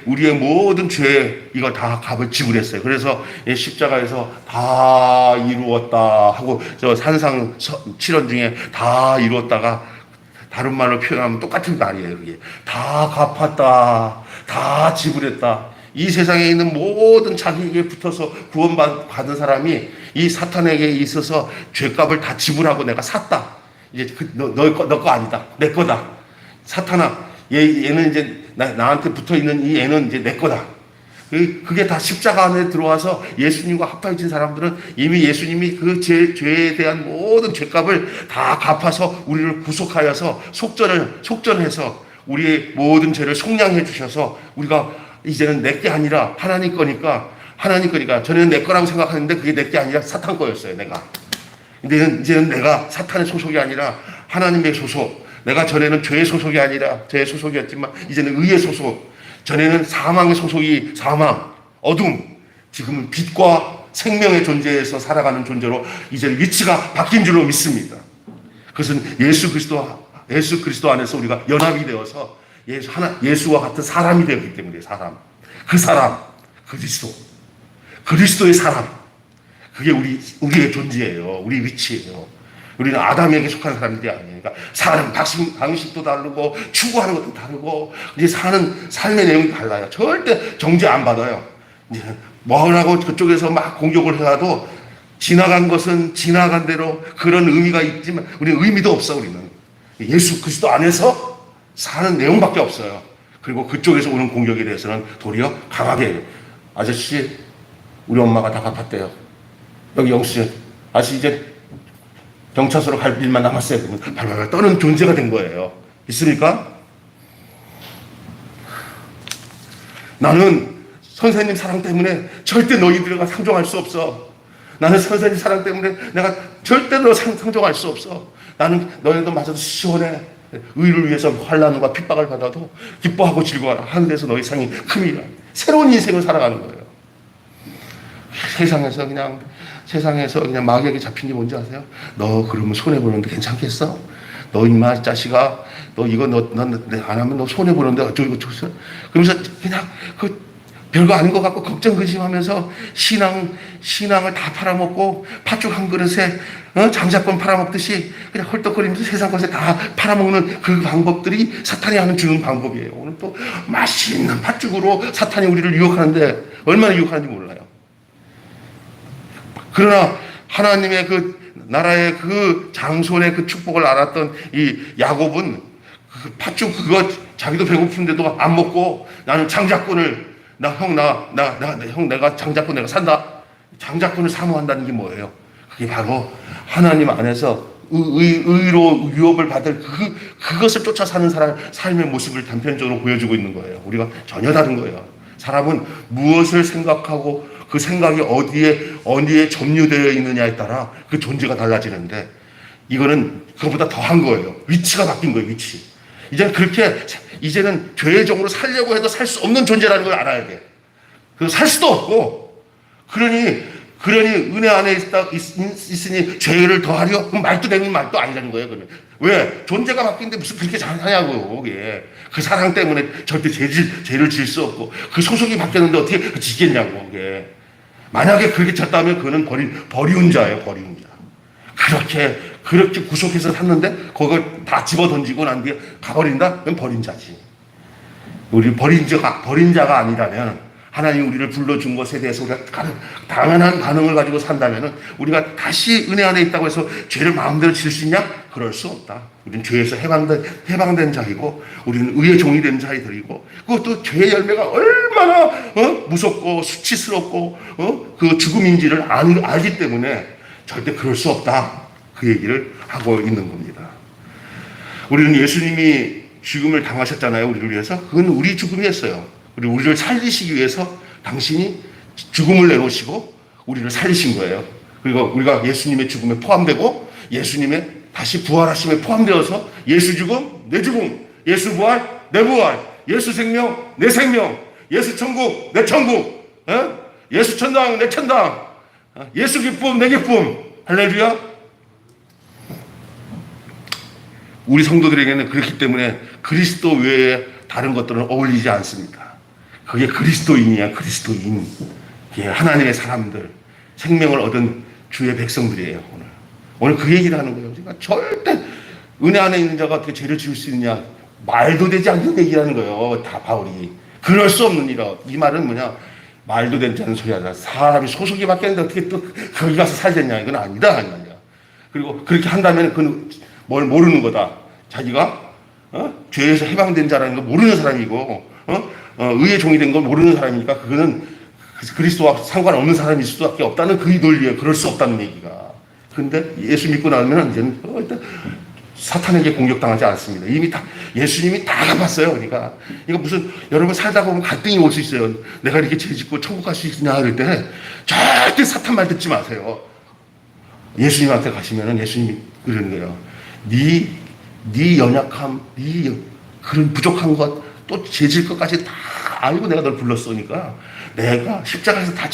우리의 모든 죄 이거 다 값을 지불했어요. 그래서 십자가에서 다 이루었다 하고 저 산상 7원 중에 다 이루었다가 다른 말로 표현하면 똑같은 말이에요. 그게 다 갚았다, 다 지불했다. 이 세상에 있는 모든 자기에게 붙어서 구원받은 사람이 이 사탄에게 있어서 죄값을 다 지불하고 내가 샀다. 이제 너 거 아니다. 내 거다. 사탄아, 얘는 이제 나한테 붙어 있는 이 애는 이제 내 거다. 그게 다 십자가 안에 들어와서 예수님과 합해진 사람들은 이미 예수님이 그 죄에 대한 모든 죄값을 다 갚아서 우리를 구속하여서 속전해서 우리의 모든 죄를 속량해 주셔서 우리가 이제는 내 게 아니라 하나님 거니까 전에는 내 거라고 생각하는데 그게 내 게 아니라 사탄 거였어요. 내가. 근데 이제는 내가 사탄의 소속이 아니라 하나님의 소속. 내가 전에는 죄의 소속이 아니라 죄의 소속이었지만 이제는 의의 소속. 전에는 사망의 소속이 사망, 어둠. 지금은 빛과 생명의 존재에서 살아가는 존재로 이제 위치가 바뀐 줄로 믿습니다. 그것은 예수 그리스도 안에서 우리가 연합이 되어서 예수와 같은 사람이 되었기 때문에 그 사람, 그리스도의 사람. 그게 우리의 존재예요. 우리 위치예요. 우리는 아담에게 속한 사람들이 아니니까 사는 방식도 다르고 추구하는 것도 다르고 이제 사는 삶의 내용이 달라요. 절대 정죄 안 받아요. 이제 뭐라고 그쪽에서 막 공격을 해도 지나간 것은 지나간 대로 그런 의미가 있지만 우리는 의미도 없어. 우리는 예수 그리스도 안에서 사는 내용밖에 없어요. 그리고 그쪽에서 오는 공격에 대해서는 도리어 강하게 해요. 아저씨, 우리 엄마가 다 갚았대요. 여기 영수증, 아저씨 이제 경찰서로 갈 일만 남았어요. 그러면 발발발 떠는 존재가 된 거예요. 있습니까? 나는 선생님 사랑 때문에 절대 너희들과 상종할 수 없어. 나는 선생님 사랑 때문에 내가 절대 너 상종할 수 없어. 나는 너희도 맞아도 시원해. 의를 위해서 환난과 핍박을 받아도 기뻐하고 즐거워하라. 하늘에서 너희 상이 큼이라. 새로운 인생을 살아가는 거예요. 세상에서 그냥 마귀에게 잡힌 게 뭔지 아세요? 너 그러면 손해보는데 괜찮겠어? 너 임마 자식아, 너 이거 안 하면 너 손해보는데 어쩌고 저쩌고. 그러면서 그냥 별거 아닌 것 같고 걱정 근심하면서 신앙을 다 팔아먹고 팥죽 한 그릇에 장작권 팔아먹듯이 그냥 헐떡거리면서 세상 것에 다 팔아먹는 그 방법들이 사탄이 주는 방법이에요. 오늘 또 맛있는 팥죽으로 사탄이 우리를 유혹하는데 얼마나 유혹하는지 몰라요. 그러나 하나님의 그 나라의 그 장손의 그 축복을 알았던 이 야곱은 그 팥죽 그거 자기도 배고픈데도 안 먹고 나는 장작권을 내가 장작권 내가 산다. 장작권을 사모한다는 게 뭐예요? 그게 바로 하나님 안에서 의로 유업을 받을 그것을 쫓아 사는 삶의 모습을 단편적으로 보여주고 있는 거예요. 우리가 전혀 다른 거예요. 사람은 무엇을 생각하고 그 생각이 어디에 점유되어 있느냐에 따라 그 존재가 달라지는데 이거는 그것보다 더한 거예요. 위치가 바뀐 거예요. 위치. 이제는 죄의 종으로 살려고 해도 살 수 없는 존재라는 걸 알아야 돼. 그래서 살 수도 없고 그러니 은혜 안에 있으니 죄를 더하려? 그럼 말도 되는 말도 아니라는 거예요. 그러면 왜? 존재가 바뀌는데 무슨 그렇게 잘하냐고요. 그게. 그 사랑 때문에 절대 죄를 지을 수 없고 그 소속이 바뀌었는데 어떻게 지겠냐고. 그게. 만약에 그렇게 졌다면 그거는 버리운 자예요. 버리운 자. 그렇게 구속해서 샀는데 그걸 다 집어 던지고 난 뒤에 가버린다? 그건 버린 자지. 우리 버린 자가 아니라면 하나님 우리를 불러준 것에 대해서 우리가 당연한 반응을 가지고 산다면 우리가 다시 은혜 안에 있다고 해서 죄를 마음대로 지을 수 있냐? 그럴 수 없다. 우리는 죄에서 해방된 자이고 우리는 의의 종이 된 자이들이고 그것도 죄의 열매가 얼마나 무섭고 수치스럽고 그 죽음인지를 알기 때문에 절대 그럴 수 없다. 그 얘기를 하고 있는 겁니다. 우리는 예수님이 죽음을 당하셨잖아요. 우리를 위해서. 그건 우리 죽음이었어요. 우리를 살리시기 위해서 당신이 죽음을 내놓으시고 우리를 살리신 거예요. 그리고 우리가 예수님의 죽음에 포함되고 예수님의 다시 부활하심에 포함되어서 예수 죽음, 내 죽음, 예수 부활, 내 부활, 예수 생명, 내 생명, 예수 천국, 내 천국, 예수 천당, 내 천당, 예수 기쁨, 내 기쁨. 할렐루야. 우리 성도들에게는 그렇기 때문에 그리스도 외에 다른 것들은 어울리지 않습니다. 그게 그리스도인이야, 그리스도인. 예, 하나님의 사람들, 생명을 얻은 주의 백성들이에요, 오늘. 오늘 그 얘기를 하는 거예요. 그러니까 절대 은혜 안에 있는 자가 어떻게 죄를 지을 수 있느냐. 말도 되지 않는 얘기라는 거예요, 다 바울이. 그럴 수 없는 일이라. 이 말은 뭐냐. 말도 되지 않는 소리 하잖아. 사람이 소속이 바뀌었는데 어떻게 또 거기 가서 살겠냐. 이건 아니다. 아니야. 그리고 그렇게 한다면 그건 뭘 모르는 거다. 자기가 죄에서 해방된 자라는 거 모르는 사람이고 의의 종이 된 걸 모르는 사람이니까 그거는 그리스도와 상관없는 사람일 수밖에 없다는 그 논리에 그럴 수 없다는 얘기가. 근데 예수 믿고 나면 이제는 사탄에게 공격당하지 않습니다. 이미 다 예수님이 다 갚았어요. 그러니까 이거 무슨 여러분 살다 보면 갈등이 올 수 있어요. 내가 이렇게 죄 짓고 천국 갈 수 있냐 그럴 때 절대 사탄 말 듣지 마세요. 예수님한테 가시면은 예수님이 그러는 거예요. 네 연약함, 네 그런 부족한 것, 또 죄질 것까지 다 알고 내가 널 불렀으니까 내가 십자가에서 다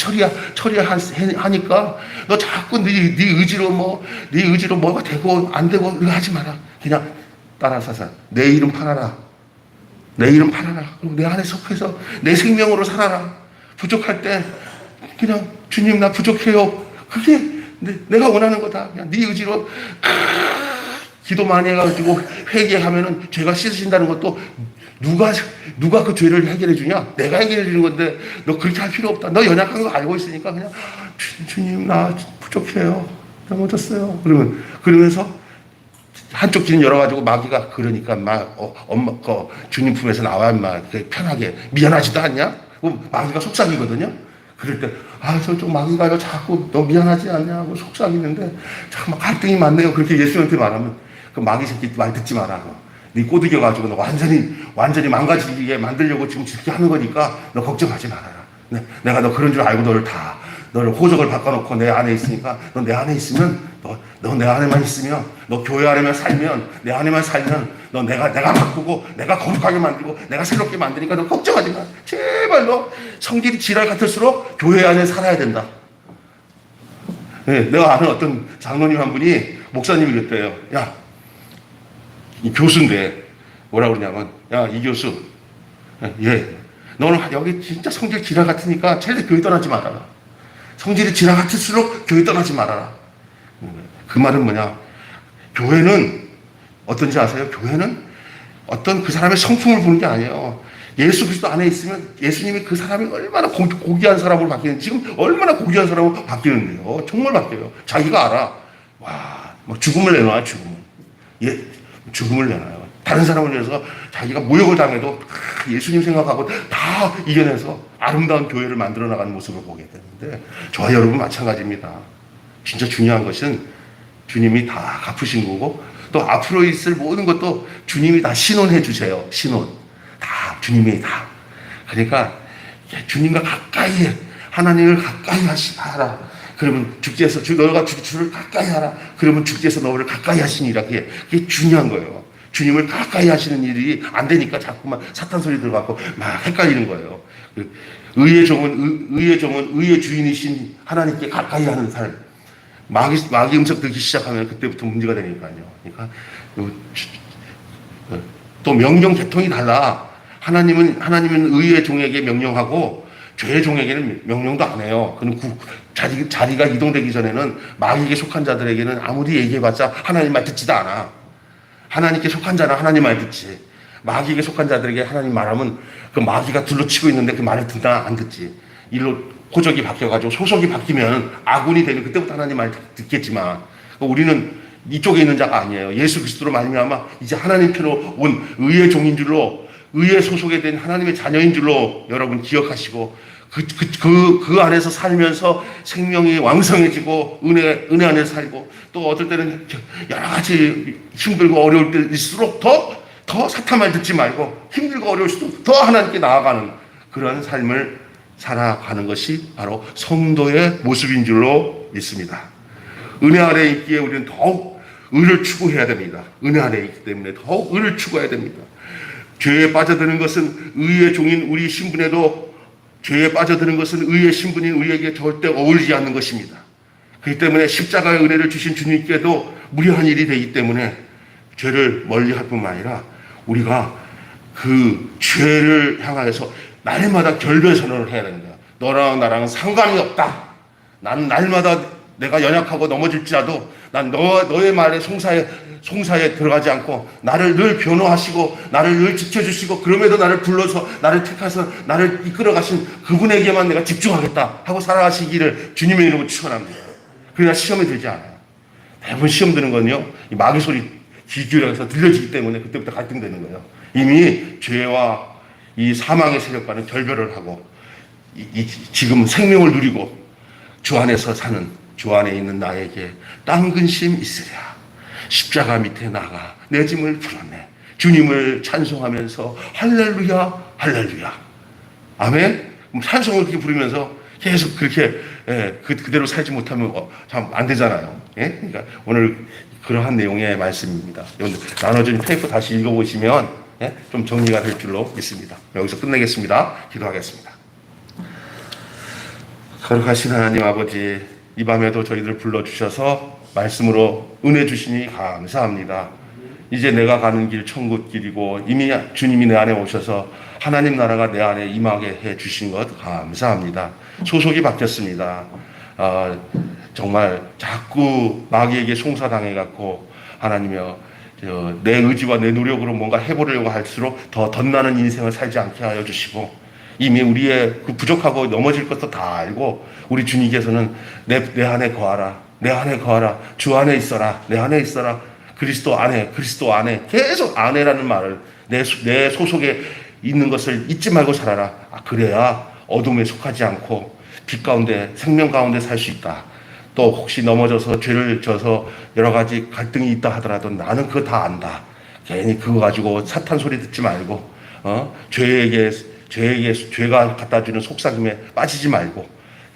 처리하니까 너 자꾸 네 의지로 뭐가 되고 안 되고 이거 하지 마라. 그냥 따라서서 내 이름 팔아라. 내 이름 팔아라. 그리고 내 안에 속해서 내 생명으로 살아라. 부족할 때 그냥 주님 나 부족해요. 그게 내가 원하는 거다. 그냥 네 의지로 기도 많이 해가지고 회개하면은 죄가 씻으신다는 것도 누가 그 죄를 해결해 주냐? 내가 해결해 주는 건데 너 그렇게 할 필요 없다. 너 연약한 거 알고 있으니까 그냥 주님 나 부족해요. 넘어졌어요. 그러면서 한쪽 귀는 열어가지고 마귀가 그러니까 엄마 주님 품에서 나와 인마 편하게 미안하지도 않냐? 마귀가 속삭이거든요. 그럴 때 저쪽 마귀가요 자꾸 너 미안하지 않냐고 속삭이는데 잠깐만 갈등이 많네요. 그렇게 예수님한테 말하면 그 마귀 새끼 말 듣지 마라. 네 꼬드겨가지고 너 완전히 망가지게 만들려고 지금 그렇게 하는 거니까 너 걱정하지 말아라. 내가 너 그런 줄 알고 너를 호적을 바꿔놓고 내 안에 있으니까 너 내 안에 있으면 너 내 안에만 있으면 너 교회 안에만 살면 내 안에만 살면 너 내가 바꾸고 내가 거룩하게 만들고 내가 새롭게 만드니까 너 걱정하지 마. 제발 너 성질이 지랄 같을수록 교회 안에 살아야 된다. 네, 내가 아는 어떤 장로님 한 분이 목사님이 그랬대요. 야, 이 교수인데 뭐라 그러냐면 이 교수 너는 여기 진짜 성질 지랄 같으니까 절대 교회 떠나지 말아라. 성질이 지랄 같을수록 교회 떠나지 말아라. 그 말은 뭐냐? 교회는 어떤지 아세요? 교회는 어떤 그 사람의 성품을 보는 게 아니에요. 예수 그리스도 안에 있으면 예수님이 그 사람이 얼마나 고귀한 사람으로 바뀌는 지금 얼마나 고귀한 사람으로 바뀌는데요. 정말 바뀌어요. 자기가 알아. 와, 막 죽음을 내놔 죽음을 내놔요. 다른 사람을 위해서 자기가 모욕을 당해도 예수님 생각하고 다 이겨내서 아름다운 교회를 만들어 나가는 모습을 보게 되는데 저와 여러분 마찬가지입니다. 진짜 중요한 것은 주님이 다 갚으신 거고 또 앞으로 있을 모든 것도 주님이 다 신원해 주세요. 신원. 다 주님이 다. 그러니까 주님과 가까이 하나님을 가까이 하라. 그러면 주께서 너가 주를 가까이 하라. 그러면 주께서 너를 가까이 하시니라. 그게 중요한 거예요. 주님을 가까이 하시는 일이 안 되니까 자꾸만 사탄 소리 들어가고 막 헷갈리는 거예요. 의의 종은 의의 주인이신 하나님께 가까이 하는 삶. 마귀 음성 듣기 시작하면 그때부터 문제가 되니까요. 그러니까 또 명령 계통이 달라. 하나님은 의의 종에게 명령하고 죄의 종에게는 명령도 안 해요. 그는 자리가 이동되기 전에는 마귀에게 속한 자들에게는 아무리 얘기해봤자 하나님 말 듣지도 않아. 하나님께 속한 자는 하나님 말 듣지. 마귀에게 속한 자들에게 하나님 말하면 그 마귀가 둘러치고 있는데 그 말을 듣나 안 듣지. 일로 호적이 바뀌어가지고 소속이 바뀌면 아군이 되면 그때부터 하나님 말 듣겠지만 우리는 이쪽에 있는 자가 아니에요. 예수 그리스도로 말미암아 이제 하나님 편으로 온 의의 종인 줄로 의의 소속에 된 하나님의 자녀인 줄로 여러분 기억하시고 그 안에서 살면서 생명이 왕성해지고 은혜 안에서 살고 또 어떨 때는 여러 가지 힘들고 어려울 때일수록 더 사탄 말 듣지 말고 힘들고 어려울수록 더 하나님께 나아가는 그런 삶을 살아가는 것이 바로 성도의 모습인 줄로 믿습니다. 은혜 아래에 있기에 우리는 더욱 의를 추구해야 됩니다. 은혜 아래에 있기 때문에 더욱 의를 추구해야 됩니다. 죄에 빠져드는 것은 의의 종인 우리 신분에도 죄에 빠져드는 것은 의의 신분인 우리에게 절대 어울리지 않는 것입니다. 그렇기 때문에 십자가의 은혜를 주신 주님께도 무료한 일이 되기 때문에 죄를 멀리할 뿐만 아니라 우리가 그 죄를 향하여서 날마다 결별 선언을 해야 되는 거야. 너랑 나랑 상관이 없다. 난 날마다 내가 연약하고 넘어질지라도 난 너의 말에 송사에 들어가지 않고 나를 늘 변호하시고 나를 늘 지켜주시고 그럼에도 나를 불러서 나를 택하서 나를 이끌어 가신 그분에게만 내가 집중하겠다 하고 살아가시기를 주님의 이름으로 축원합니다. 그래야 시험에 들지 않아요. 대부분 시험 드는 건요, 이 마귀 소리 귀 기울여서 들려지기 때문에 그때부터 갈등되는 거예요. 이미 죄와 이 사망의 세력과는 결별을 하고 지금 생명을 누리고 주 안에서 사는, 주 안에 있는 나에게 딴 근심 있으랴. 십자가 밑에 나가 내 짐을 풀었네. 주님을 찬송하면서 할렐루야 할렐루야 아멘. 찬송을 그렇게 부르면서 계속 그렇게 그대로 살지 못하면 참 안 되잖아요. 예? 그러니까 오늘 그러한 내용의 말씀입니다. 나눠준 페이퍼 다시 읽어보시면 좀 정리가 될 줄로 믿습니다. 여기서 끝내겠습니다. 기도하겠습니다. 거룩하신 하나님 아버지, 이 밤에도 저희들 불러주셔서 말씀으로 은혜 주시니 감사합니다. 이제 내가 가는 길 천국 길이고 이미 주님이 내 안에 오셔서 하나님 나라가 내 안에 임하게 해 주신 것 감사합니다. 소속이 바뀌었습니다. 정말 자꾸 마귀에게 송사당해갖고 하나님이여 내 의지와 내 노력으로 뭔가 해보려고 할수록 더 덧나는 인생을 살지 않게 하여 주시고 이미 우리의 그 부족하고 넘어질 것도 다 알고 우리 주님께서는 내 안에 거하라, 내 안에 거하라, 주 안에 있어라, 내 안에 있어라, 그리스도 안에 계속 안에라는 말을 내 소속에 있는 것을 잊지 말고 살아라. 그래야 어둠에 속하지 않고 빛 가운데 생명 가운데 살 수 있다. 또 혹시 넘어져서 죄를 져서 여러 가지 갈등이 있다 하더라도 나는 그거 다 안다. 괜히 그거 가지고 사탄 소리 듣지 말고 죄가 갖다 주는 속삭임에 빠지지 말고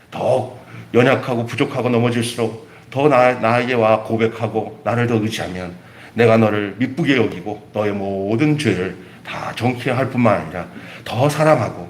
더 연약하고 부족하고 넘어질수록 더 나에게 와 고백하고 나를 더 의지하면 내가 너를 미쁘게 여기고 너의 모든 죄를 다 정케 할 뿐만 아니라 더 사랑하고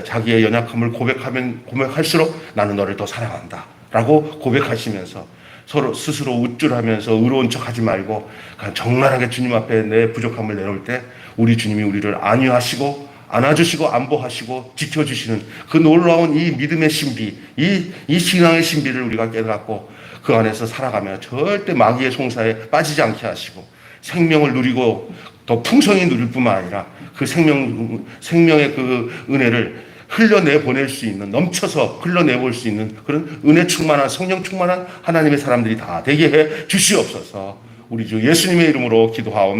자기의 연약함을 고백할수록 나는 너를 더 사랑한다 라고 고백하시면서 서로 스스로 우쭐하면서 의로운 척 하지 말고 그냥 정나라하게 주님 앞에 내 부족함을 내놓을 때 우리 주님이 우리를 안위하시고 안아주시고 안보하시고 지켜주시는 그 놀라운 이 믿음의 신비, 이 신앙의 신비를 우리가 깨닫고 그 안에서 살아가며 절대 마귀의 송사에 빠지지 않게 하시고 생명을 누리고 더 풍성히 누릴 뿐만 아니라 그 생명의 그 은혜를 흘려내보낼 수 있는, 넘쳐서 흘려내볼 수 있는 그런 은혜 충만한, 성령 충만한 하나님의 사람들이 다 되게 해 주시옵소서. 우리 주 예수님의 이름으로 기도하옵나이다.